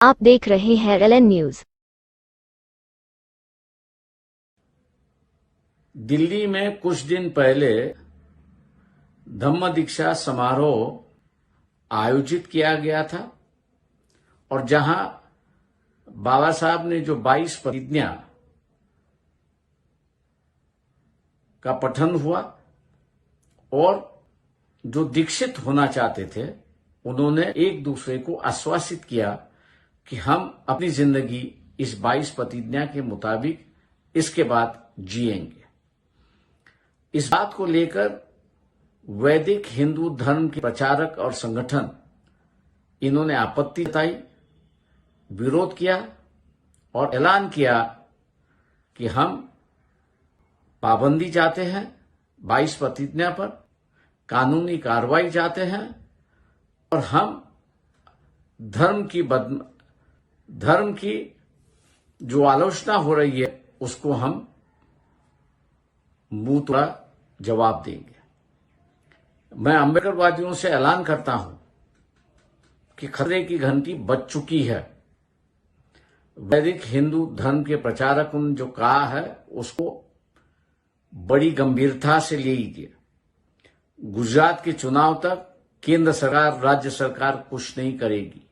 आप देख रहे हैं LN न्यूज। दिल्ली में कुछ दिन पहले धम्म दीक्षा समारोह आयोजित किया गया था और जहां बाबा साहब ने जो 22 प्रतिज्ञा का पठन हुआ और जो दीक्षित होना चाहते थे उन्होंने एक दूसरे को आश्वासित किया कि हम अपनी जिंदगी इस 22 प्रतिज्ञा के मुताबिक इसके बाद जिएंगे। इस बात को लेकर वैदिक हिंदू धर्म के प्रचारक और संगठन इन्होंने आपत्ति जताई, विरोध किया और ऐलान किया कि हम पाबंदी चाहते हैं 22 प्रतिज्ञा पर, कानूनी कार्रवाई चाहते हैं और हम धर्म की जो आलोचना हो रही है उसको हम मुंह तोड़ा जवाब देंगे। मैं अम्बेडकरवादियों से ऐलान करता हूं कि खतरे की घंटी बज चुकी है। वैदिक हिंदू धर्म के प्रचारक ने जो कहा है उसको बड़ी गंभीरता से ले लीजिए। गुजरात के चुनाव तक केंद्र सरकार, राज्य सरकार कुछ नहीं करेगी,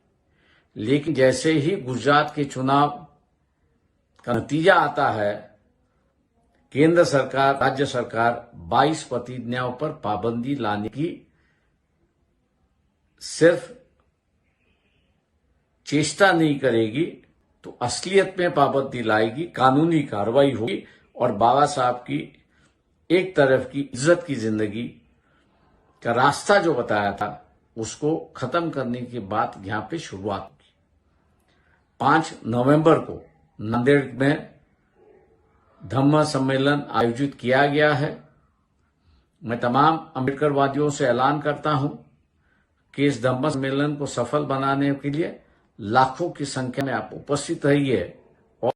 लेकिन जैसे ही गुजरात के चुनाव का नतीजा आता है, केंद्र सरकार, राज्य सरकार 22 प्रतिज्ञाओं पर पाबंदी लाने की सिर्फ चेष्टा नहीं करेगी तो असलियत में पाबंदी लाएगी, कानूनी कार्रवाई होगी और बाबा साहब की एक तरफ की इज्जत की जिंदगी का रास्ता जो बताया था उसको खत्म करने की बात यहां पे शुरुआत होगी। 5 नवंबर को नांदेड़ में धम्म सम्मेलन आयोजित किया गया है। मैं तमाम अम्बेडकरवादियों से ऐलान करता हूं कि इस धम्म सम्मेलन को सफल बनाने के लिए लाखों की संख्या में आप उपस्थित रहिए और